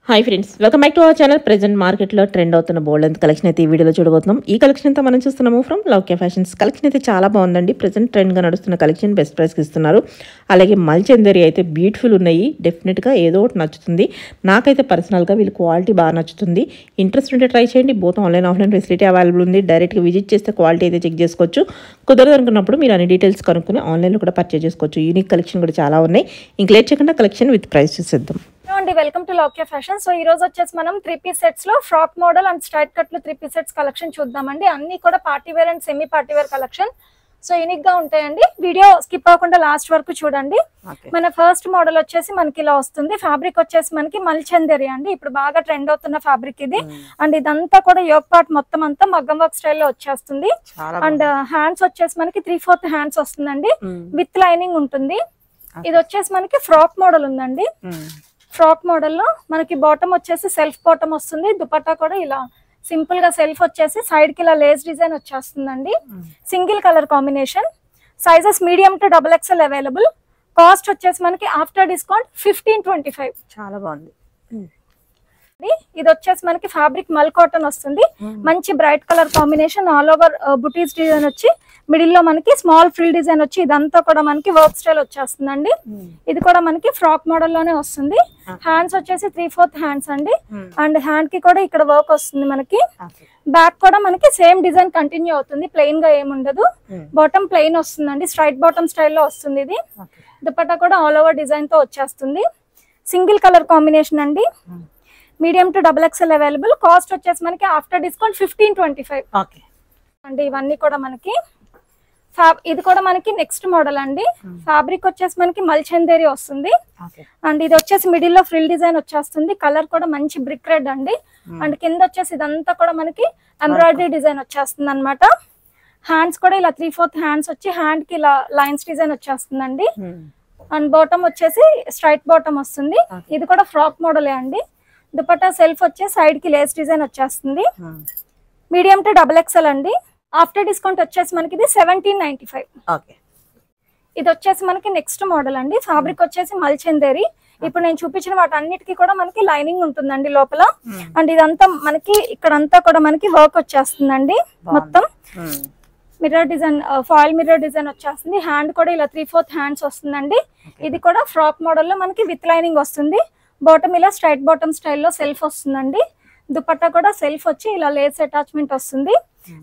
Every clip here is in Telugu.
Hi friends, welcome back to our channel. Present మార్కెట్లో ట్రెండ్ అవుతున్న బోల్డ్ అంత కలెక్షన్ అయితే ఈ వీడియోలో చూడబోతున్నాం. ఈ కలెక్షన్ అంతా మనం చూస్తున్నాము ఫ్రమ్ లౌక్య ఫ్యాషన్స్. కలెక్షన్ అయితే చాలా బాగుందండి. ప్రెజెంట్ ట్రెండ్గా నడుస్తున్న కలెక్షన్ బెస్ట్ ప్రైస్కి ఇస్తున్నారు. అలాగే మల్చందరి అయితే బ్యూటిఫుల్ ఉన్నాయి. డెఫినెట్గా ఏదో ఒకటి నచ్చుతుంది. నాకైతే పర్సనల్గా వీళ్ళు క్వాలిటీ బాగా నచ్చుతుంది. ఇంట్రెస్ట్ ఉంటే ట్రై చేయండి. Both online offline facility available ఉంది. డైరెక్ట్గా విజిట్ చేస్తే క్వాలిటీ అయితే చెక్ చేసుకోవచ్చు. కుదరదు అనుకున్నప్పుడు మీరు అన్ని డీటెయిల్స్ కనుక్కొని ఆన్లైన్లో కూడా పర్చేజ్ చేసుకోవచ్చు. యూనిక్ కలెక్షన్ కూడా చాలా ఉన్నాయి. ఇంక లేట్ చేయకుండా కలెక్షన్ విత్ ప్రైస్ చూసేద్దాం. Welcome to Loukya fashion. So ఈ రోజు వచ్చేసి మనం 3-piece సెట్స్ లో frock model and straight cut లో 3-piece సెట్స్ కలెక్షన్ చూద్దామండి. అన్ని కూడా party wear and semi party wear collection. So unique గా ఉంటాయండి. వీడియో స్కిప్ అవ్వకుండా లాస్ట్ వరకు చూడండి. మన ఫస్ట్ మోడల్ వచ్చేసి మనకి ఇలా వస్తుంది. ఫ్యాబ్రిక్ వచ్చేసి మనకి మల్చందరి అండి. ఇప్పుడు బాగా ట్రెండ్ అవుతున్న ఫ్యాబ్రిక్ ఇది. అండ్ ఇదంతా కూడా యోక్ పార్ట్ మొత్తం అంతా మగ్గం వర్క్ స్టైల్లో వచ్చేస్తుంది. అండ్ హ్యాండ్స్ వచ్చేసి మనకి 3/4 హ్యాండ్స్ వస్తుందండి. విత్ లైనింగ్ ఉంటుంది. ఇది వచ్చేసి మనకి ఫ్రాక్ మోడల్ ఉందండి. ఫ్రాక్ మోడల్లో మనకి బాటమ్ వచ్చేసి సెల్ఫ్ బాటమ్ వస్తుంది. దుపట్టా కూడా ఇలా సింపుల్ గా సెల్ఫ్ వచ్చేసి సైడ్ కి ఇలా లేస్ డిజైన్ వచ్చేస్తుందండి. Single colour combination. Sizes medium to XXL available. Cost వచ్చేసి మనకి ఆఫ్టర్ డిస్కౌంట్ 1525. చాలా బాగుంది. ఇది వచ్చేసి మనకి ఫ్యాబ్రిక్ మల్ కాటన్ వస్తుంది. మంచి bright colour combination. All over బుటీస్ డిజైన్ వచ్చి మిడిల్ లో మనకి స్మాల్ ఫ్రిల్ డిజైన్ వచ్చి ఇదంతా కూడా మనకి వర్క్ స్టైల్ వచ్చేస్తుందండి. ఇది కూడా మనకి ఫ్రాక్ మోడల్ లోనే వస్తుంది. హ్యాండ్స్ వచ్చేసి 3/4 హ్యాండ్స్ అండి. అండ్ హ్యాండ్ కి కూడా ఇక్కడ వర్క్ వస్తుంది మనకి. బ్యాక్ కూడా మనకి సేమ్ డిజైన్ కంటిన్యూ అవుతుంది. ప్లెయిన్ గా ఏముండదు. బాటమ్ ప్లెయిన్ వస్తుందండి. స్ట్రైట్ బాటమ్ స్టైల్లో వస్తుంది ఇది. దుపట్టా కూడా ఆల్ ఓవర్ డిజైన్ తో వచ్చేస్తుంది. సింగిల్ కలర్ కాంబినేషన్ అండి. Medium to XXL available. Cost వచ్చేసి మనకి ఆఫ్టర్ డిస్కౌంట్ 1525 అండి. ఇవన్నీ కూడా మనకి ఇది కూడా మనకి నెక్స్ట్ మోడల్ అండి. ఫ్యాబ్రిక్ వచ్చేసి మనకి మల్చందేరి వస్తుంది. అండ్ ఇది వచ్చేసి మిడిల్ లో ఫ్రిల్ డిజైన్ వచ్చేస్తుంది. కలర్ కూడా మంచి బ్రిక్ రెడ్ అండి. అండ్ కింద వచ్చేసి ఇదంతా కూడా మనకి ఎంబ్రాయిడరీ డిజైన్ వచ్చేస్తుంది అనమాట. హ్యాండ్స్ కూడా ఇలా 3/4 హ్యాండ్స్ వచ్చి హ్యాండ్ కి ఇలా లైన్స్ డిజైన్ వచ్చేస్తుందండి. అండ్ బాటమ్ వచ్చేసి స్ట్రైట్ బాటమ్ వస్తుంది. ఇది కూడా ఫ్రాక్ మోడలే అండి. దుపట్టా సెల్ఫ్ వచ్చే సైడ్ కి లేస్ డిజైన్ వచ్చేస్తుంది. మీడియం టు XXL అండి. ఆఫ్టర్ డిస్కౌంట్ వచ్చేసి మనకి ఇది 1795. ఇది వచ్చేసి మనకి నెక్స్ట్ మోడల్ అండి. ఫ్యాబ్రిక్ వచ్చేసి మల్చందేరి. ఇప్పుడు నేను చూపించిన వాటి అన్నిటికీ కూడా మనకి లైనింగ్ ఉంటుందండి లోపల. అండ్ ఇదంతా మనకి ఇక్కడంతా కూడా మనకి వర్క్ వచ్చేస్తుందండి. మొత్తం mirror design, foil mirror design వచ్చేస్తుంది. హ్యాండ్ కూడా ఇలా 3/4 హ్యాండ్స్ వస్తుందండి. ఇది కూడా ఫ్రాక్ మోడల్ లో మనకి విత్ లైనింగ్ వస్తుంది. బాటమ్ ఇలా స్ట్రైట్ బాటమ్ స్టైల్లో సెల్ఫ్ వస్తుందండి. దుపట్టా కూడా సెల్ఫ్ వచ్చి ఇలా లేస్ అటాచ్మెంట్ వస్తుంది.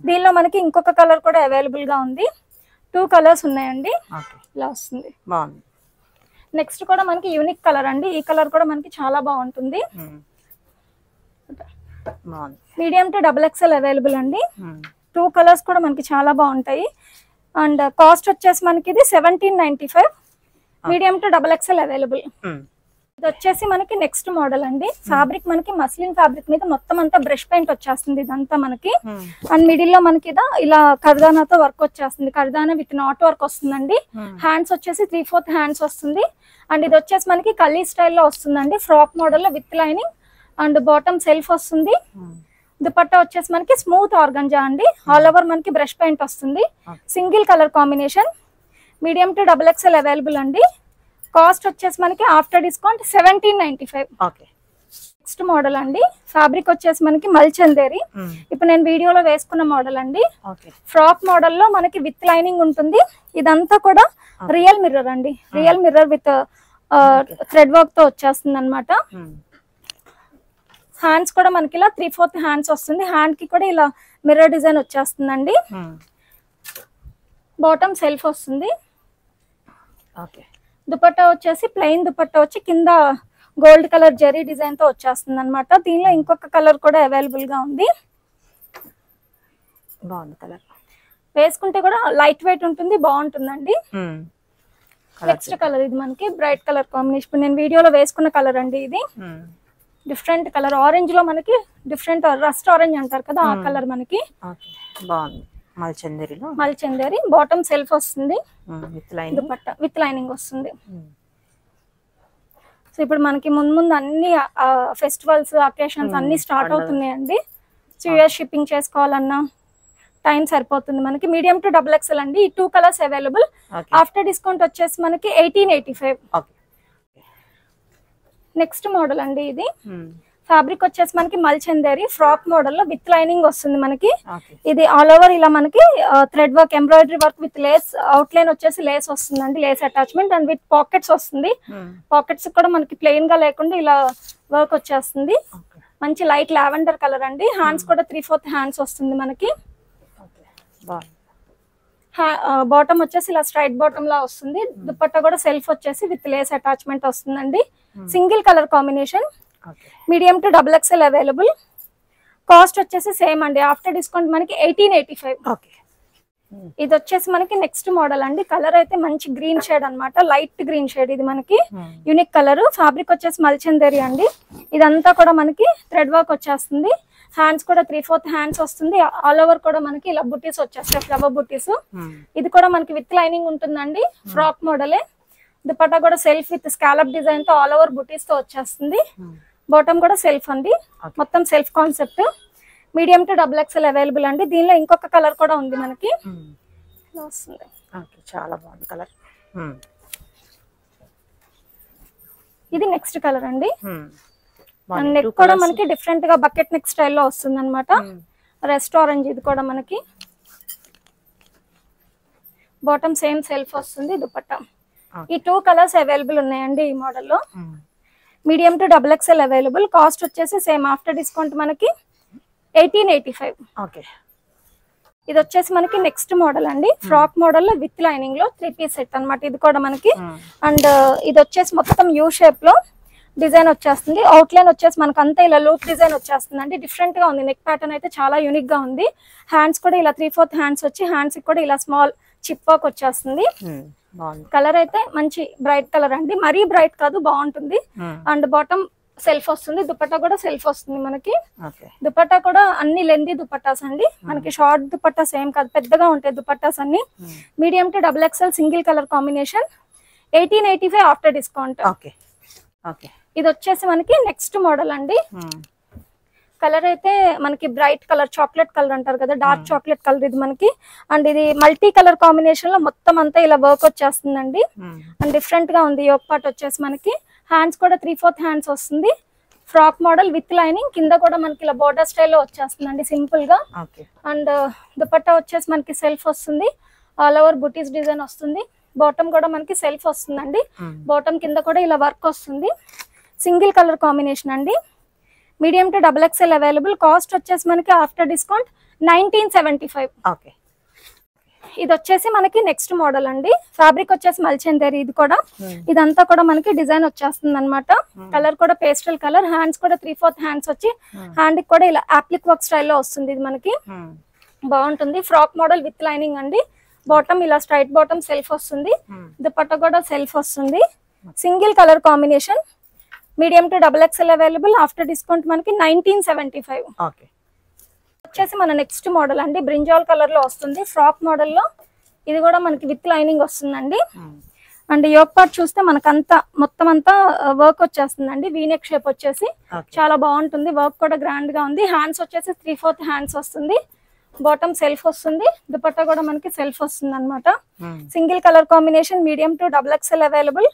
దీనిలో మనకి ఇంకొక కలర్ కూడా అవైలబుల్ గా ఉంది. 2 కలర్స్ ఉన్నాయండి. ఇలా వస్తుంది. నెక్స్ట్ కూడా మనకి యూనిక్ కలర్ అండి. ఈ కలర్ కూడా మనకి చాలా బాగుంటుంది. మీడియం టు XXL అవైలబుల్ అండి. 2 కలర్స్ కూడా మనకి చాలా బాగుంటాయి. అండ్ కాస్ట్ వచ్చేసి మనకి ఇది 1795. Medium to XXL available. ఇది వచ్చేసి మనకి నెక్స్ట్ మోడల్ అండి. ఫ్యాబ్రిక్ మనకి మస్లిన్ ఫ్యాబ్రిక్ మీద మొత్తం అంతా బ్రష్ పెయింట్ వచ్చేస్తుంది ఇదంతా మనకి. అండ్ మిడిల్ లో మనకి ఇలా కర్దానాతో వర్క్ వచ్చేస్తుంది. కర్దానా విత్ నాట్ వర్క్ వస్తుందండి. హ్యాండ్స్ వచ్చేసి 3/4 హ్యాండ్స్ వస్తుంది. అండ్ ఇది వచ్చేసి మనకి కల్లీ స్టైల్లో వస్తుందండి. ఫ్రాక్ మోడల్ లో with lining and bottom self వస్తుంది. దుపట్టా వచ్చేసి మనకి స్మూత్ ఆర్గంజా అండి. ఆల్ ఓవర్ మనకి బ్రష్ పెయింట్ వస్తుంది. Single colour combination. Medium to XXL available అండి. కాస్ట్ వచ్చేసి మనకి ఆఫ్టర్ డిస్కౌంట్ 1795. నెక్స్ట్ మోడల్ అండి. ఫ్యాబ్రిక్ వచ్చేసి మనకి మల్చందేరి. ఇప్పుడు నేను వీడియోలో వేసుకున్న మోడల్ అండి. ఫ్రాక్ మోడల్ లో మనకి విత్ లైనింగ్ ఉంటుంది. ఇదంతా కూడా రియల్ మిర్రర్ అండి. Real mirror with thread work తో వచ్చేస్తుంది అనమాట. హ్యాండ్స్ కూడా మనకి ఇలా 3/4 హ్యాండ్స్ వస్తుంది. హ్యాండ్ కి కూడా ఇలా మిర్రర్ డిజైన్ వచ్చేస్తుందండి. బాటమ్ సెల్ఫ్ వస్తుంది. దుపట్టా వచ్చేసి ప్లెయిన్ దుపట్టా వచ్చి కింద గోల్డ్ కలర్ జరీ డిజైన్ తో వచ్చేస్తుంది అనమాట. దీనిలో ఇంకొక కలర్ కూడా అవైలబుల్ గా ఉంది. బాగుంది కలర్. వేసుకుంటే కూడా లైట్ వెయిట్ ఉంటుంది. బాగుంటుందండి. నెక్స్ట్ కలర్ ఇది మనకి బ్రైట్ కలర్ కాంబినేషన్. ఇప్పుడు నేను వీడియోలో వేసుకున్న కలర్ అండి. ఇది డిఫరెంట్ కలర్. ఆరెంజ్ లో మనకి డిఫరెంట్ రస్ట్ ఆరెంజ్ అంటారు కదా, ఆ కలర్ మనకి. బాగుంది. మల్చందేరి. బాటమ్ సెల్ఫ్ వస్తుంది. దుపట్టా విత్ లైనింగ్ వస్తుంది. సో ఇప్పుడు మనకి ముందు అన్ని ఫెస్టివల్స్ అకేషన్స్ అన్ని స్టార్ట్ అవుతున్నాయండి. సో యూఎస్ షిప్పింగ్ చేసుకోవాలన్నా టైం సరిపోతుంది మనకి. మీడియం టు XXL అండి. ఈ 2 కలర్స్ అవైలబుల్. ఆఫ్టర్ డిస్కౌంట్ వచ్చేసి మనకి 1885. నెక్స్ట్ మోడల్ అండి. ఇది ఫ్యాబ్రిక్ వచ్చేసి మనకి మల్చందేరి ఫ్రాక్ మోడల్ లో విత్ లైనింగ్ వస్తుంది మనకి. ఓకే ఇది ఆల్ ఓవర్ ఇలా మనకి thread work embroidery work with lace outline వచ్చేసి లేస్ వస్తుందండి, lace attachment and with pockets వస్తుంది. పాకెట్స్ కూడా మనకి ప్లెయిన్ గా లేకుండా ఇలా వర్క్ వచ్చేస్తుంది. మంచి లైట్ లావెండర్ కలర్ అండి. హ్యాండ్స్ కూడా 3/4 హ్యాండ్స్ వస్తుంది మనకి. బాటమ్ వచ్చేసి ఇలా స్ట్రైట్ బాటమ్ లా వస్తుంది. దుపట్టా కూడా సెల్ఫ్ వచ్చేసి విత్ లేస్ అటాచ్మెంట్ వస్తుందండి. Single colour combination, medium to XXL available. Cost వచ్చేసి సేమ్ అండి, ఆఫ్టర్ డిస్కౌంట్ మనకి 1885. ఇది వచ్చేసి మనకి నెక్స్ట్ మోడల్ అండి. కలర్ అయితే మంచి గ్రీన్ షేడ్ అన్నమాట, లైట్ గ్రీన్ షేడ్. ఇది మనకి యూనిక్ కలర్. ఫ్యాబ్రిక్ వచ్చేసి మల్చందేరి అండి. ఇదంతా కూడా మనకి థ్రెడ్ వర్క్ వచ్చేస్తుంది. హ్యాండ్స్ కూడా 3/4 హ్యాండ్స్ వస్తుంది. ఆల్ ఓవర్ కూడా మనకి ఇలా బుటీస్ వచ్చేస్తాయి, ఫ్లవర్ బుటీస్. ఇది కూడా మనకి విత్ లైనింగ్ ఉంటుందండి, ఫ్రాక్ మోడలే. దుపట్టా కూడా సెల్ఫ్ విత్ స్కాలప్ డిజైన్ తో ఆల్ ఓవర్ బుటీస్ తో వచ్చేస్తుంది. బాటమ్ కూడా సెల్ఫ్ అండి, మొత్తం self concept. Medium to XXL available అండి. దీనిలో ఇంకొక కలర్ కూడా ఉంది మనకి. వస్తుంది చాలా బాగుంది కలర్. ఇది నెక్స్ట్ కలర్ అండి. నెక్ కూడా మనకి డిఫరెంట్ గా బకెట్ నెక్ స్టైల్లో వస్తుంది అనమాట. Rest orange. ఇది కూడా మనకి బాటమ్ సేమ్ సెల్ఫ్ వస్తుంది. దుపట్టా ఈ 2 కలర్స్ అవైలబుల్ ఉన్నాయండి ఈ మోడల్లో. Medium to XXL available. Cost వచ్చేసి సేమ్, ఆఫ్టర్ డిస్కౌంట్ మనకి 1885. ఓకే ఇది వచ్చేసి మనకి నెక్స్ట్ మోడల్ అండి. ఫ్రాక్ మోడల్ లో విత్ లైనింగ్ లో 3 పీస్ సెట్ అన్నమాట. ఇది కూడా మనకి అండ్ ఇది వచ్చేసి మొత్తం యూ షేప్ లో డిజైన్ వచ్చేస్తుంది. అవుట్ లైన్ వచ్చేసి మనకు అంతా ఇలా లూప్ డిజైన్ వచ్చేస్తుంది అండి. డిఫరెంట్ గా ఉంది. నెక్ ప్యాటర్న్ అయితే చాలా యూనిక్ గా ఉంది. హ్యాండ్స్ కూడా ఇలా 3/4 హ్యాండ్స్ వచ్చి హ్యాండ్స్ కూడా ఇలా స్మాల్ చిప్ వర్క్ వచ్చేస్తుంది. కలర్ అయితే మంచి బ్రైట్ కలర్ అండి, మరీ బ్రైట్ కాదు, బాగుంటుంది. అండ్ బాటమ్ సెల్ఫ్ వస్తుంది. దుపట్టా కూడా సెల్ఫ్ వస్తుంది మనకి. దుపట్టా కూడా అన్ని లెందీ దుపట్టాస్ అండి. మనకి షార్ట్ దుపట్టా సేమ్ కాదు, పెద్దగా ఉంటాయి దుపట్టాస్ అన్ని. Medium to XXL single colour combination. 1885 after discount. ఇది వచ్చేసి మనకి నెక్స్ట్ మోడల్ అండి. కలర్ అయితే మనకి బ్రైట్ కలర్, చాక్లెట్ కలర్ అంటారు కదా, డార్క్ చాక్లెట్ కలర్ ఇది మనకి. అండ్ ఇది మల్టీ కలర్ కాంబినేషన్ లో మొత్తం అంతా ఇలా వర్క్ వచ్చేస్తుందండి. అండ్ డిఫరెంట్ గా ఉంది. యోక్ పార్ట్ వచ్చేసి మనకి హ్యాండ్స్ కూడా 3/4 హ్యాండ్స్ వస్తుంది. Frock model with lining. కింద కూడా మనకి ఇలా బోర్డర్ స్టైల్లో వచ్చేస్తుందండి సింపుల్ గా. అండ్ దుపట్టా వచ్చేసి మనకి సెల్ఫ్ వస్తుంది. ఆల్ ఓవర్ బుటీస్ డిజైన్ వస్తుంది. బాటమ్ కూడా మనకి సెల్ఫ్ వస్తుందండి. బాటమ్ కింద కూడా ఇలా వర్క్ వస్తుంది. సింగిల్ కలర్ కాంబినేషన్ అండి. Medium to XXL available. Cost వచ్చేసి మనకి ఆఫ్టర్ డిస్కౌంట్ 1975. ఇది వచ్చేసి మనకి నెక్స్ట్ మోడల్ అండి. ఫ్యాబ్రిక్ వచ్చేసి మల్చందేరి. ఇది కూడా ఇదంతా కూడా మనకి డిజైన్ వచ్చేస్తుంది అనమాట. కలర్ కూడా పేస్టల్ కలర్. హ్యాండ్స్ కూడా 3/4 హ్యాండ్స్ వచ్చి హ్యాండ్ కూడా ఇలా అప్లిక్ వర్క్ స్టైల్లో వస్తుంది. ఇది మనకి బాగుంటుంది. ఫ్రాక్ మోడల్ విత్ లైనింగ్ అండి. బాటమ్ ఇలా స్ట్రైట్ బాటమ్ సెల్ఫ్ వస్తుంది. దుపట్టా కూడా సెల్ఫ్ వస్తుంది. Single colour combination. Medium to XXL available. After discount మనకి 1975. వచ్చేసి మన నెక్స్ట్ మోడల్ అండి. బ్రింజాల్ కలర్ లో వస్తుంది. ఫ్రాక్ మోడల్ లో ఇది కూడా మనకి విత్ లైనింగ్ వస్తుందండి. అండ్ యోక్ పార్ట్ చూస్తే మనకంతా మొత్తం అంతా వర్క్ వచ్చేస్తుందండి. వీనెక్ షేప్ వచ్చేసి చాలా బాగుంటుంది. వర్క్ కూడా గ్రాండ్ గా ఉంది. హ్యాండ్స్ వచ్చేసి 3/4 హ్యాండ్స్ వస్తుంది. బాటమ్ సెల్ఫ్ వస్తుంది. దుపట్టా కూడా మనకి సెల్ఫ్ వస్తుంది అనమాట. Single colour combination. Medium to XXL available.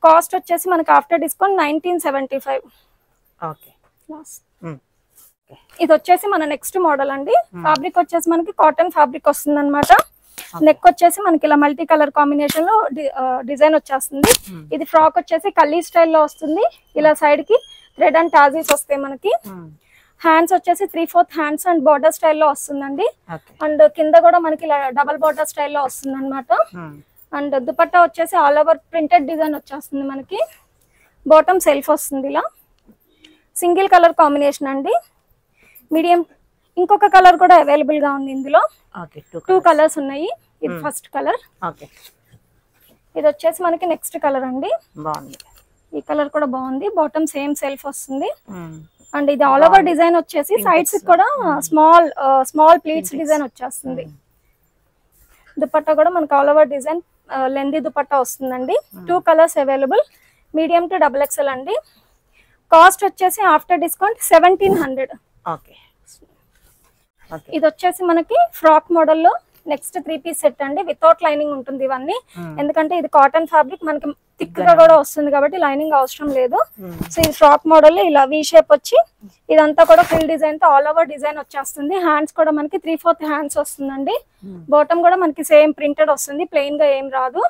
Cost వచ్చేసి మనకి ఆఫ్టర్ డిస్కౌంట్ 1975. ఇది వచ్చేసి మన నెక్స్ట్ మోడల్ అండి. ఫ్యాబ్రిక్ వచ్చేసి మనకి కాటన్ ఫ్యాబ్రిక్ వస్తుంది అనమాట. నెక్ వచ్చేసి మనకి ఇలా మల్టీ కలర్ కాంబినేషన్ లో డిజైన్ వచ్చేస్తుంది. ఇది ఫ్రాక్ వచ్చేసి కల్లీ స్టైల్లో వస్తుంది. ఇలా సైడ్ కి థ్రెడ్ అండ్ టాజీస్ వస్తాయి మనకి. హ్యాండ్స్ వచ్చేసి 3/4 హ్యాండ్స్ అండ్ బార్డర్ స్టైల్లో వస్తుందండి. అండ్ కింద కూడా మనకి ఇలా డబల్ బార్డర్ స్టైల్లో వస్తుంది అనమాట. అండ్ దుపట్టా వచ్చేసి ఆల్ ఓవర్ ప్రింటెడ్ డిజైన్ వచ్చేస్తుంది మనకి. బాటమ్ సెల్ఫ్ వస్తుంది ఇలా. సింగిల్ కలర్ కాంబినేషన్ అండి. మీడియం. ఇంకొక కలర్ కూడా అవైలబుల్ గా ఉంది ఇందులో. 2 కలర్స్ ఉన్నాయి. ఇది ఫస్ట్ కలర్. ఇది వచ్చేసి మనకి నెక్స్ట్ కలర్ అండి. ఈ కలర్ కూడా బాగుంది. బాటమ్ సేమ్ సెల్ఫ్ వస్తుంది. అండ్ ఇది ఆల్ ఓవర్ డిజైన్ వచ్చేసి సైడ్స్ కూడా స్మాల్ ప్లీట్స్ డిజైన్ వచ్చేస్తుంది. దుపట్టా కూడా మనకి all over design lengthy dupatta వస్తుందండి. 2 colours available. Medium to XXL అండి. కాస్ట్ వచ్చేసి ఆఫ్టర్ డిస్కౌంట్ 1700. ఇది వచ్చేసి మనకి ఫ్రాక్ మోడల్లో నెక్స్ట్ 3 పీస్ సెట్ అండి, వితౌట్ లైనింగ్ ఉంటుంది ఇవన్నీ. ఎందుకంటే ఇది కాటన్ ఫ్యాబ్రిక్ మనకి థిక్ గా కూడా వస్తుంది కాబట్టి లైనింగ్ అవసరం లేదు. సో ఈ ఫ్రాక్ మోడల్ ఇలా వి షేప్ వచ్చి ఇదంతా కూడా ఫుల్ డిజైన్ తో ఆల్ ఓవర్ డిజైన్ వచ్చేస్తుంది. హ్యాండ్స్ కూడా మనకి 3/4 హ్యాండ్స్ వస్తుందండి. బాటమ్ కూడా మనకి సేమ్ ప్రింటెడ్ వస్తుంది, ప్లెయిన్ గా ఏం రాదు.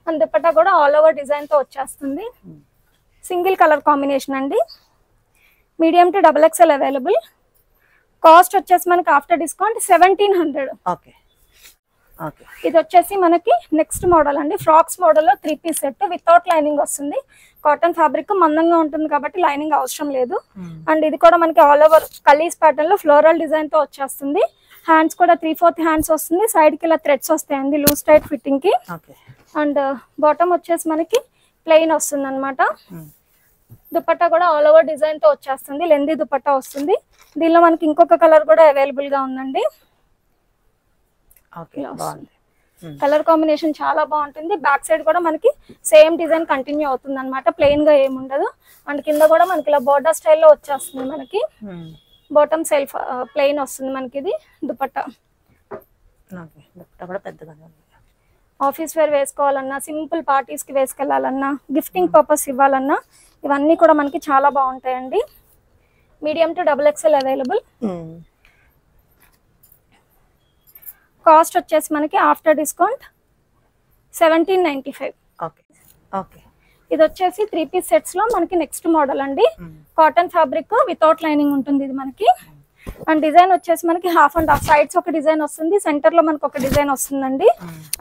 అండ్ దుపట్టా కూడా ఆల్ ఓవర్ డిజైన్ తో వచ్చేస్తుంది. సింగిల్ కలర్ కాంబినేషన్ అండి, medium to XXL available. Cost వచ్చేసి మనకి ఆఫ్టర్ డిస్కౌంట్ 1700. ఇది వచ్చేసి మనకి నెక్స్ట్ మోడల్ అండి, ఫ్రాక్స్ మోడల్ లో 3 పీస్ సెట్ వితౌట్ లైనింగ్ వస్తుంది. కాటన్ ఫ్యాబ్రిక్ మందంగా ఉంటుంది కాబట్టి లైనింగ్ అవసరం లేదు. అండ్ ఇది కూడా మనకి ఆల్ ఓవర్ కలీస్ ప్యాటర్న్ లో ఫ్లోరల్ డిజైన్ తో వచ్చేస్తుంది. హ్యాండ్స్ కూడా 3/4 హ్యాండ్స్ వస్తుంది, సైడ్ కి ఇలా థ్రెడ్స్ వస్తాయండి లూజ్ టైట్ ఫిట్టింగ్ కి. అండ్ బాటమ్ వచ్చేసి మనకి ప్లెయిన్ వస్తుంది అనమాట. దుపట్టా కూడా ఆల్ ఓవర్ డిజైన్ తో వచ్చేస్తుంది, లెందీ దుపట్టా వస్తుంది. దీనిలో మనకి ఇంకొక కలర్ కూడా అవైలబుల్ గా ఉందండి. కలర్ కాంబినేషన్ చాలా బాగుంటుంది. బ్యాక్ సైడ్ కూడా మనకి సేమ్ డిజైన్ కంటిన్యూ అవుతుంది అనమాట, ప్లెయిన్ గా ఏమి ఉండదు. అండ్ కింద కూడా మనకి ఇలా బోర్డర్ స్టైల్లో వచ్చేస్తుంది. మనకి బాటమ్ సెల్ఫ్ ప్లెయిన్ వస్తుంది మనకి. ఇది దుపట్టా ఆఫీస్ వేర్ వేసుకోవాలన్నా, సింపుల్ పార్టీస్ కి వేసుకెళ్లాలన్నా, గిఫ్టింగ్ పర్పస్ ఇవ్వాలన్నా ఇవన్నీ కూడా మనకి చాలా బాగుంటాయండి. Medium to XXL available. Cost వచ్చేసి మనకి ఆఫ్టర్ డిస్కౌంట్ 1795. ఇది వచ్చేసి 3 పీస్ సెట్స్ లో మనకి నెక్స్ట్ మోడల్ అండి, కాటన్ ఫ్యాబ్రిక్ వితౌట్ లైనింగ్ ఉంటుంది ఇది మనకి. అండ్ డిజైన్ వచ్చేసి మనకి హాఫ్ అండ్ హాఫ్, సైడ్స్ ఒక డిజైన్ వస్తుంది, సెంటర్ లో మనకి ఒక డిజైన్ వస్తుందండి.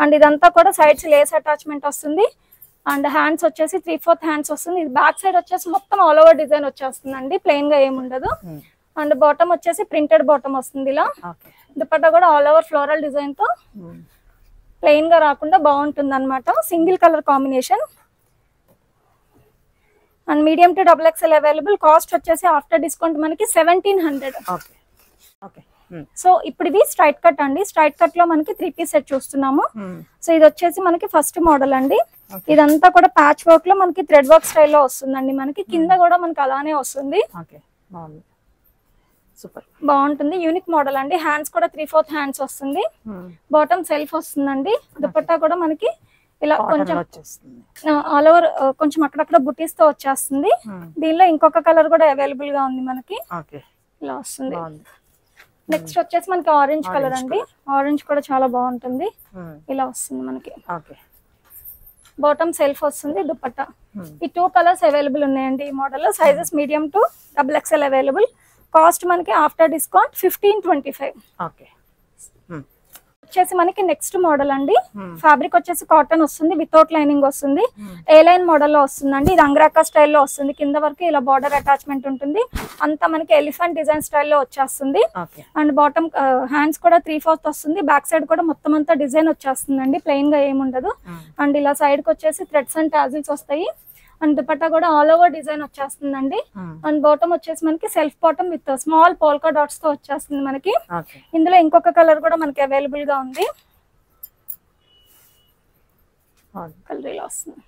అండ్ ఇదంతా కూడా సైడ్స్ లేస్ అటాచ్మెంట్ వస్తుంది. అండ్ హ్యాండ్స్ వచ్చేసి 3/4 హ్యాండ్స్ వస్తుంది. ఇది బ్యాక్ సైడ్ వచ్చేసి మొత్తం ఆల్ ఓవర్ డిజైన్ వచ్చేస్తుందండి, ప్లెయిన్ గా ఏమి ఉండదు. అండ్ బాటమ్ వచ్చేసి ప్రింటెడ్ బాటమ్ వస్తుంది ఇలా. దుపట్టా కూడా ఆల్ ఓవర్ ఫ్లోరల్ డిజైన్ తో ప్లెయిన్ గా రాకుండా బాగుంటుంది అనమాట. Single colour combination and medium to XXL available. Cost వచ్చేసి ఆఫ్టర్ డిస్కౌంట్ మనకి 1700. సో ఇప్పుడు ఇది స్ట్రైట్ కట్ అండి, స్ట్రైట్ కట్ లో మనకి 3 పీస్ సెట్ చూస్తున్నాము. సో ఇది వచ్చేసి మనకి ఫస్ట్ మోడల్ అండి. ఇదంతా కూడా ప్యాచ్ వర్క్ లో మనకి థ్రెడ్ వర్క్ స్టైల్లో వస్తుందండి. మనకి కింద కూడా మనకి అలానే వస్తుంది, బాగుంటుంది. యూనిక్ మోడల్ అండి. హ్యాండ్స్ కూడా 3/4 హ్యాండ్స్ వస్తుంది, బాటమ్ సెల్ఫ్ వస్తుందండి. దుపట్టా కూడా మనకి ఇలా కొంచెం ఆల్ ఓవర్ కొంచెం అక్కడక్కడ బుటీస్ తో వచ్చేస్తుంది. దీనిలో ఇంకొక కలర్ కూడా అవైలబుల్ గా ఉంది మనకి, ఇలా వస్తుంది. నెక్స్ట్ వచ్చేసి మనకి ఆరెంజ్ కలర్ అండి, ఆరెంజ్ కూడా చాలా బాగుంటుంది, ఇలా వస్తుంది మనకి. బాటమ్ సెల్ఫ్ వస్తుంది, దుపట్టా. ఈ 2 కలర్స్ అవైలబుల్ ఉన్నాయండి ఈ మోడల్ లో. Sizes medium to XXL available. Cost మనకి ఆఫ్టర్ డిస్కౌంట్ 1525. వచ్చేసి మనకి నెక్స్ట్ మోడల్ అండి, ఫ్యాబ్రిక్ వచ్చేసి కాటన్ వస్తుంది, వితౌట్ లైనింగ్ వస్తుంది, ఏ లైన్ మోడల్ లో వస్తుందండి. ఇది అంగ్రాకా స్టైల్లో వస్తుంది, కింద వరకు ఇలా బార్డర్ అటాచ్మెంట్ ఉంటుంది, అంతా మనకి ఎలిఫెంట్ డిజైన్ స్టైల్లో వచ్చేస్తుంది. అండ్ బాటమ్ హ్యాండ్స్ కూడా 3/4 వస్తుంది, బ్యాక్ సైడ్ కూడా మొత్తం అంతా డిజైన్ వచ్చేస్తుందండి, ప్లెయిన్ గా ఏముండదు. అండ్ ఇలా సైడ్ కి వచ్చేసి థ్రెడ్స్ అండ్ టాజిల్స్ వస్తాయి. అండ్ దుపట్టా కూడా ఆల్ ఓవర్ డిజైన్ వచ్చేస్తుందండి. అండ్ బాటమ్ వచ్చేసి మనకి self bottom with small polka dots తో వచ్చేస్తుంది మనకి. ఇందులో ఇంకొక కలర్ కూడా మనకి అవైలబుల్ గా ఉంది, కలర్ ఇలా వస్తుంది.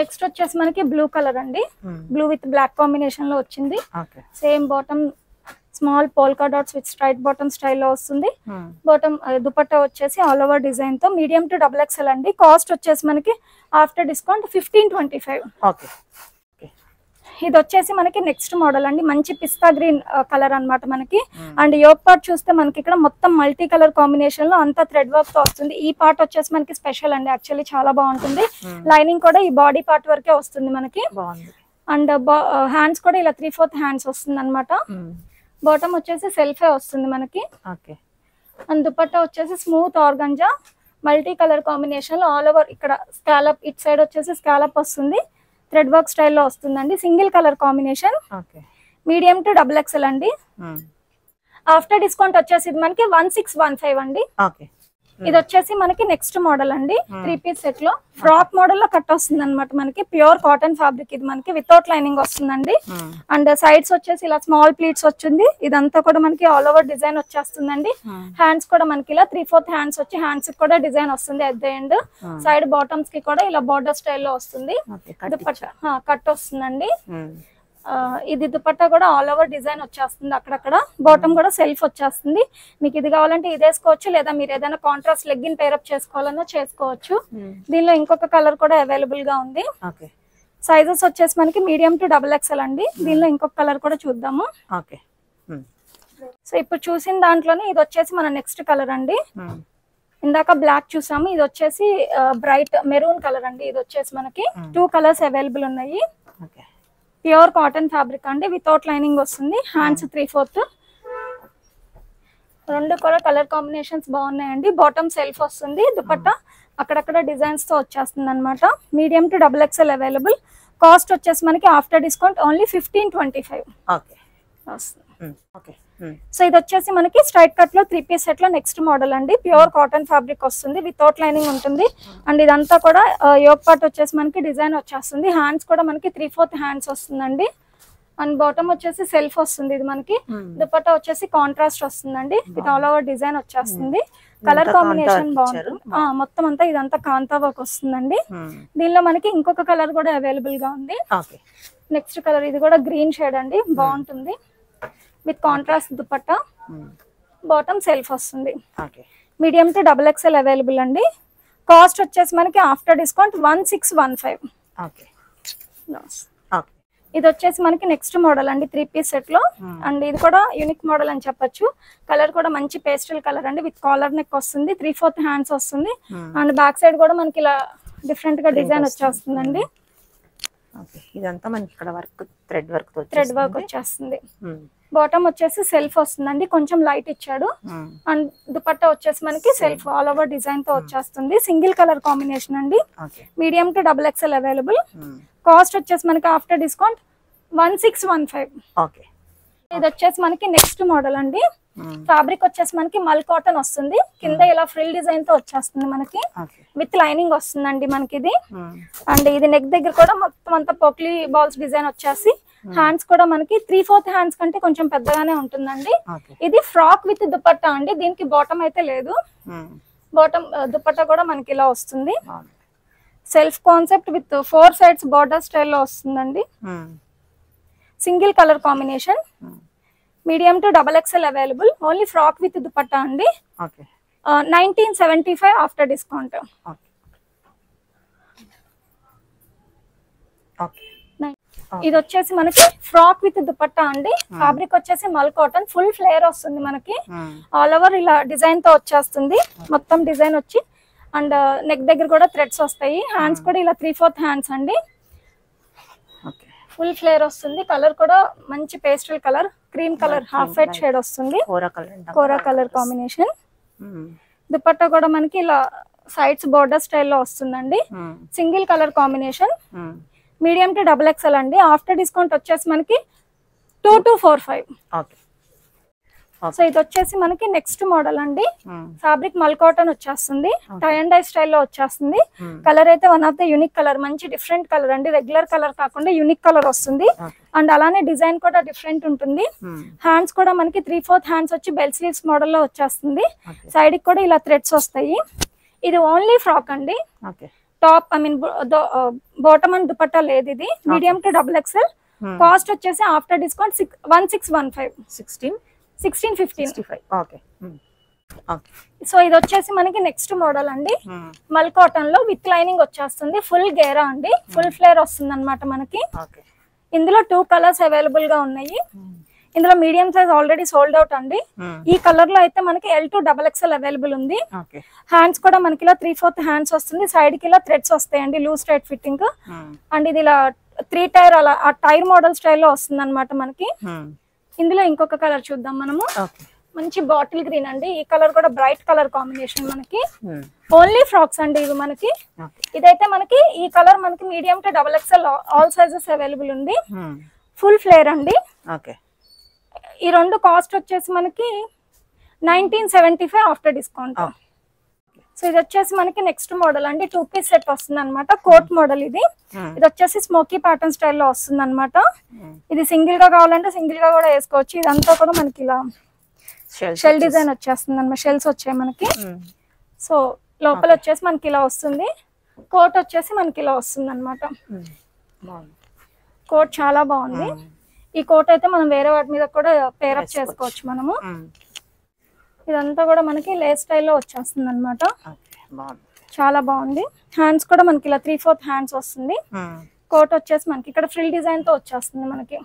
నెక్స్ట్ వచ్చేసి మనకి బ్లూ కలర్ అండి, బ్లూ విత్ బ్లాక్ కాంబినేషన్ లో వచ్చింది. Same bottom small polka dots with straight bottom స్టైల్లో వస్తుంది. బాటమ్ దుపట్టా వచ్చేసి ఆల్ ఓవర్ డిజైన్ తో మీడియం టు XXL అండి. కాస్ట్ వచ్చేసి మనకి ఆఫ్టర్ డిస్కౌంట్ 1525. ఇది వచ్చేసి మనకి నెక్స్ట్ మోడల్ అండి, మంచి పిస్తా గ్రీన్ కలర్ అన్నమాట మనకి. అండ్ యోక్ పార్ట్ చూస్తే మనకి ఇక్కడ మొత్తం మల్టీ కలర్ కాంబినేషన్ లో అంతా థ్రెడ్ వర్క్ తో వస్తుంది. ఈ పార్ట్ వచ్చేసి మనకి స్పెషల్ అండి, యాక్చువల్లీ చాలా బాగుంటుంది. లైనింగ్ కూడా ఈ బాడీ పార్ట్ వరకే వస్తుంది మనకి. అండ్ హ్యాండ్స్ కూడా ఇలా 3/4 హ్యాండ్స్ వస్తుంది అనమాట. బాటమ్ వచ్చేసి సెల్ఫే వస్తుంది మనకి. అండ్ దుపట్టా వచ్చేసి smooth organza multi colour combination లో ఆల్ ఓవర్ ఇక్కడ స్కాలప్, ఇట్ సైడ్ వచ్చేసి స్కాలప్ వస్తుంది, థ్రెడ్ వర్క్ స్టైల్లో వస్తుందండి. Single colour combination, medium to XXL అండి. ఆఫ్టర్ డిస్కౌంట్ వచ్చేసి ఇది మనకి 1615 అండి. ఇది వచ్చేసి మనకి నెక్స్ట్ మోడల్ అండి, 3 పీస్ సెట్ లో ఫ్రాక్ మోడల్ లో కట్ వస్తుంది అనమాట మనకి. ప్యూర్ కాటన్ ఫ్యాబ్రిక్ ఇది మనకి, వితౌట్ లైనింగ్ వస్తుందండి. అండ్ సైడ్స్ వచ్చేసి ఇలా స్మాల్ ప్లీట్స్ వచ్చింది, ఇదంతా కూడా మనకి ఆల్ ఓవర్ డిజైన్ వచ్చేస్తుందండి. హ్యాండ్స్ కూడా మనకి ఇలా 3/4 హ్యాండ్స్ వచ్చి హ్యాండ్స్ కి కూడా డిజైన్ వస్తుంది at the end. Side bottoms కి కూడా ఇలా బార్డర్ స్టైల్లో వస్తుంది, కట్ వస్తుందండి. ఇది దుపట్టా కూడా ఆల్ ఓవర్ డిజైన్ వచ్చేస్తుంది, అక్కడక్కడ బాటమ్ కూడా సెల్ఫ్ వచ్చేస్తుంది. మీకు ఇది కావాలంటే ఇది వేసుకోవచ్చు, లేదా మీరు ఏదైనా కాంట్రాస్ట్ లెగ్గిన్ పేరప్ చేసుకోవాలన్నా చేసుకోవచ్చు. దీనిలో ఇంకొక కలర్ కూడా అవైలబుల్ గా ఉంది. సైజెస్ వచ్చేసి మనకి మీడియం టు XXL అండి. దీనిలో ఇంకొక కలర్ కూడా చూద్దాము. సో ఇప్పుడు చూసిన దాంట్లోనే ఇది వచ్చేసి మన నెక్స్ట్ కలర్ అండి. ఇందాక బ్లాక్ చూసాము, ఇది వచ్చేసి బ్రైట్ మెరూన్ కలర్ అండి. ఇది వచ్చేసి మనకి 2 కలర్స్ అవైలబుల్ ఉన్నాయి. ప్యూర్ కాటన్ ఫ్యాబ్రిక్ అండి, వితౌట్ లైనింగ్ వస్తుంది. హ్యాండ్స్ 3/4. రెండు కూడా కలర్ కాంబినేషన్స్ బాగున్నాయండి. బాటమ్ సెల్ఫ్ వస్తుంది, దుపట్టా అక్కడక్కడ డిజైన్స్ తో వచ్చేస్తుంది అనమాట. Medium to XXL available. Cost వచ్చేసి మనకి ఆఫ్టర్ డిస్కౌంట్ ఓన్లీ 1525 వస్తుంది. సో ఇది వచ్చేసి మనకి స్ట్రైట్ కట్ లో 3 పీస్ సెట్ లో నెక్స్ట్ మోడల్ అండి. ప్యూర్ కాటన్ ఫ్యాబ్రిక్ వస్తుంది, వితౌట్ లైనింగ్ ఉంటుంది. అండ్ ఇదంతా కూడా యోక్ పార్ట్ వచ్చేసి మనకి డిజైన్ వచ్చేస్తుంది. హ్యాండ్స్ కూడా మనకి 3/4 హ్యాండ్స్ వస్తుందండి. అండ్ బాటమ్ వచ్చేసి సెల్ఫ్ వస్తుంది. ఇది మనకి దుపట్టా వచ్చేసి కాంట్రాస్ట్ వస్తుందండి, విత్ ఆల్ ఓవర్ డిజైన్ వచ్చేస్తుంది. కలర్ కాంబినేషన్ బాగుంటుంది. మొత్తం అంతా ఇదంతా కాంతా వర్క్ వస్తుందండి. దీనిలో మనకి ఇంకొక కలర్ కూడా అవైలబుల్ గా ఉంది. నెక్స్ట్ కలర్ ఇది కూడా గ్రీన్ షేడ్ అండి, బాగుంటుంది. With contrast dupatta, bottom self వస్తుంది. మీడియం టు XXL అవైలబుల్ అండి. కాస్ట్ వచ్చేసి మనకి ఆఫ్టర్ డిస్కౌంట్ 1615. ఇది వచ్చేసి మనకి నెక్స్ట్ మోడల్ అండి, 3 పీస్ సెట్ లో. అండ్ ఇది కూడా యూనిక్ మోడల్ అని చెప్పొచ్చు. కలర్ కూడా మంచి పేస్టల్ కలర్ అండి, విత్ కాలర్ నెక్ వస్తుంది, 3/4 హ్యాండ్స్ వస్తుంది. అండ్ బ్యాక్ సైడ్ కూడా మనకి ఇలా డిఫరెంట్ గా డిజైన్ వచ్చేస్తుందండి. ఇదంతా మనకి ఇక్కడ వర్క్ థ్రెడ్ వర్క్ వచ్చేస్తుంది. బాటమ్ వచ్చేసి సెల్ఫ్ వస్తుందండి, కొంచెం లైట్ ఇచ్చాడు. అండ్ దుపట్టా వచ్చేసి మనకి సెల్ఫ్ ఆల్ ఓవర్ డిజైన్ తో వచ్చేస్తుంది. సింగిల్ కలర్ కాంబినేషన్ అండి. Medium to XXL available. Cost వచ్చేసి మనకి ఆఫ్టర్ డిస్కౌంట్ 1615. ఇది వచ్చేసి మనకి నెక్స్ట్ మోడల్ అండి. ఫ్యాబ్రిక్ వచ్చేసి మనకి మల్ కాటన్ వస్తుంది. కింద ఇలా ఫ్రిల్ డిజైన్ తో వచ్చేస్తుంది మనకి, విత్ లైనింగ్ వస్తుందండి మనకి ఇది. అండ్ ఇది నెక్ దగ్గర కూడా మొత్తం అంతా పోక్లీ బాల్స్ డిజైన్ వచ్చేసి, హ్యాండ్స్ కూడా మనకి 3/4 హ్యాండ్స్ కంటే కొంచెం పెద్దగానే ఉంటుందండి. ఇది ఫ్రాక్ విత్ దుపట్టా అండి. దీనికి బాటమ్ అయితే లేదు, బాటమ్ దుపట్టా కూడా మనకి ఇలా వస్తుంది. Self concept with 4 sides border స్టైల్లో వస్తుందండి. Single colour combination. Medium to XXL available. Only frock with dupatta అండి. 1975 ఆఫ్టర్ డిస్కౌంట్. ఇది వచ్చేసి మనకి ఫ్రాక్ విత్ దుపట్టా అండి. ఫ్యాబ్రిక్ వచ్చేసి మల్ కాటన్, ఫుల్ ఫ్లేర్ వస్తుంది మనకి. ఆల్ ఓవర్ ఇలా డిజైన్ తో వచ్చేస్తుంది, మొత్తం డిజైన్ వచ్చి. అండ్ నెక్ దగ్గర కూడా థ్రెడ్స్ వస్తాయి. హ్యాండ్స్ కూడా ఇలా 3/4 హ్యాండ్స్ అండి. ఫుల్ ఫ్లేర్ వస్తుంది. కలర్ కూడా మంచి pastel colour, cream colour, half white shade వస్తుంది. కోరా కలర్ కాంబినేషన్. దుపట్టా కూడా మనకి ఇలా సైడ్స్ బోర్డర్ స్టైల్లో వస్తుందండి. Single colour combination. Medium to XXL అండి. ఆఫ్టర్ డిస్కౌంట్ వచ్చేసి మనకి 2245. సో ఇది వచ్చేసి మనకి నెక్స్ట్ మోడల్ అండి. ఫ్యాబ్రిక్ మల్ కాటన్ వచ్చేస్తుంది, టై అండ్ డై స్టైల్లో వచ్చేస్తుంది. కలర్ అయితే one of the unique colour, మంచి డిఫరెంట్ కలర్ అండి. రెగ్యులర్ కలర్ కాకుండా యూనిక్ కలర్ వస్తుంది. అండ్ అలానే డిజైన్ కూడా డిఫరెంట్ ఉంటుంది. హ్యాండ్స్ కూడా మనకి 3/4 హ్యాండ్స్ వచ్చి బెల్ స్లీవ్స్ మోడల్లో వచ్చేస్తుంది. సైడ్ కి కూడా ఇలా థ్రెడ్స్ వస్తాయి. ఇది ఓన్లీ ఫ్రాక్ అండి. టాప్ బాటమ్ అండ్ దుపట్టా లేదు. ఇది మీడియం టు XXL. కాస్ట్ వచ్చేసి ఆఫ్టర్ డిస్కౌంట్ 1615. 1650. సో ఇది వచ్చేసి మనకి నెక్స్ట్ మోడల్ అండి. మల్ కాటన్ లో విత్ లైనింగ్ వచ్చేస్తుంది. ఫుల్ గేరా అండి, ఫుల్ ఫ్లేర్ వస్తుంది అనమాట మనకి. ఇందులో 2 కలర్స్ అవైలబుల్ గా ఉన్నాయి. ఇందులో medium size already sold out అండి. ఈ కలర్ లో అయితే మనకి L to XXL అవైలబుల్ ఉంది. హ్యాండ్స్ కూడా మనకి ఇలా 3/4 హ్యాండ్స్ వస్తుంది. సైడ్ కి ఇలా థ్రెడ్స్ వస్తాయండి, లూజ్ టైట్ ఫిట్టింగ్. అండ్ ఇది ఇలా 3 టైర్ అలా ఆ టైర్ మోడల్ స్టైల్లో వస్తుంది అనమాట మనకి. ఇందులో ఇంకొక కలర్ చూద్దాం మనము. మంచి బాటిల్ గ్రీన్ అండి. ఈ కలర్ కూడా బ్రైట్ కలర్ కాంబినేషన్ మనకి. ఓన్లీ ఫ్రాక్స్ అండి ఇవి మనకి. ఇదైతే మనకి ఈ కలర్ మనకి medium to XXL all sizes available ఉంది. ఫుల్ ఫ్లేర్ అండి. ఈ రెండు కాస్ట్ వచ్చేసి మనకి 1975 ఆఫ్టర్ డిస్కౌంట్. సో ఇది వచ్చేసి మనకి నెక్స్ట్ మోడల్ అండి. 2 పీస్ సెట్ వస్తుంది అనమాట. కోట్ మోడల్ ఇది. ఇది వచ్చేసి స్మోకీ ప్యాటర్న్ స్టైల్లో వస్తుంది అనమాట. ఇది సింగిల్ గా కావాలంటే సింగిల్ గా కూడా వేసుకోవచ్చు. ఇదంతా కూడా మనకి ఇలా షెల్ డిజైన్ వచ్చేస్తుంది అనమాట. షెల్స్ వచ్చాయి మనకి. సో లోపల వచ్చేసి మనకి ఇలా వస్తుంది. కోట్ వచ్చేసి మనకి ఇలా వస్తుంది అనమాట. కోట్ చాలా బాగుంది. ఈ కోట్ అయితే మనం వేరే వాటి మీద కూడా పేరప్ చేసుకోవచ్చు మనము. ఇదంతా కూడా మనకి లేస్ స్టైల్లో వచ్చేస్తుంది అనమాట. చాలా బాగుంది. హ్యాండ్స్ కూడా మనకి ఇలా 3/4 హ్యాండ్స్ వస్తుంది. కోట్ వచ్చేసి మనకి ఇక్కడ ఫ్రిల్ డిజైన్ తో వచ్చేస్తుంది మనకి.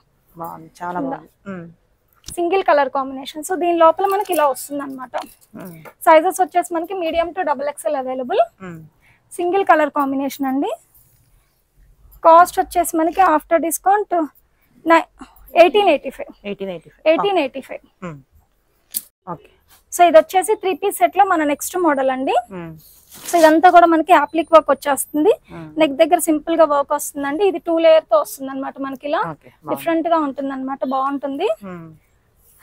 చాలా బాగుంది. Single colour combination. సో దీని లోపల మనకి ఇలా వస్తుంది అనమాట. సైజెస్ వచ్చేసి మనకి medium to XXL available. Single colour combination అండి. కాస్ట్ వచ్చేసి మనకి ఆఫ్టర్ డిస్కౌంట్ 1885. సో ఇది వచ్చేసి 3 పీస్ సెట్ లో మన నెక్స్ట్ మోడల్ అండి. సో ఇదంతా కూడా మనకి అప్లిక్ వర్క్ వచ్చేస్తుంది. నెక్ దగ్గర సింపుల్ గా వర్క్ వస్తుందండి. ఇది 2 లేయర్ తో వస్తుంది అనమాట. మనకి ఇలా డిఫరెంట్ గా ఉంటుంది అనమాట. బాగుంటుంది.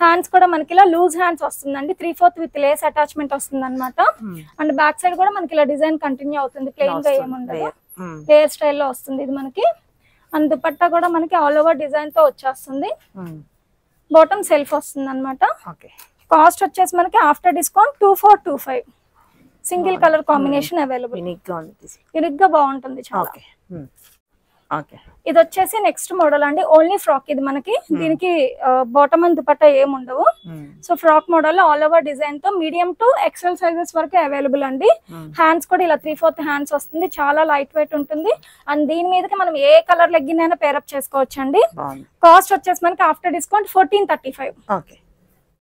హ్యాండ్స్ కూడా మనకి ఇలా లూజ్ హ్యాండ్స్ వస్తుందండి. 3/4 విత్ లేస్ అటాచ్మెంట్ వస్తుంది అనమాట. అండ్ బ్యాక్ సైడ్ కూడా మనకి ఇలా డిజైన్ కంటిన్యూ అవుతుంది. ప్లెయిన్ గా ఏముండదు, లేయర్ స్టైల్లో వస్తుంది ఇది మనకి. అండ్ దుపట్టా కూడా మనకి ఆల్ ఓవర్ డిజైన్ తో వచ్చేస్తుంది. బాటమ్ సెల్ఫ్ వస్తుంది అనమాట. కాస్ట్ వచ్చేసి మనకి after discount 2425. Single colour combination available. Unique గా బాగుంటుంది చాలా. ఇది వచ్చేసి నెక్స్ట్ మోడల్ అండి. ఓన్లీ ఫ్రాక్ ఇది మనకి. దీనికి బాటమ్ అండ్ దుపట్టా ఏమి ఉండవు. So frock model all over design తో మీడియం టు XL సైజెస్ వరకు అవైలబుల్ అండి. హ్యాండ్స్ కూడా ఇలా 3/4 హ్యాండ్స్ వస్తుంది. చాలా లైట్ వెయిట్ ఉంటుంది. అండ్ దీని మీదకి మనం ఏ కలర్ లెగ్గిన్ అయినా పేరప్ చేసుకోవచ్చు అండి. కాస్ట్ వచ్చేసి మనకి ఆఫ్టర్ డిస్కౌంట్ 1435.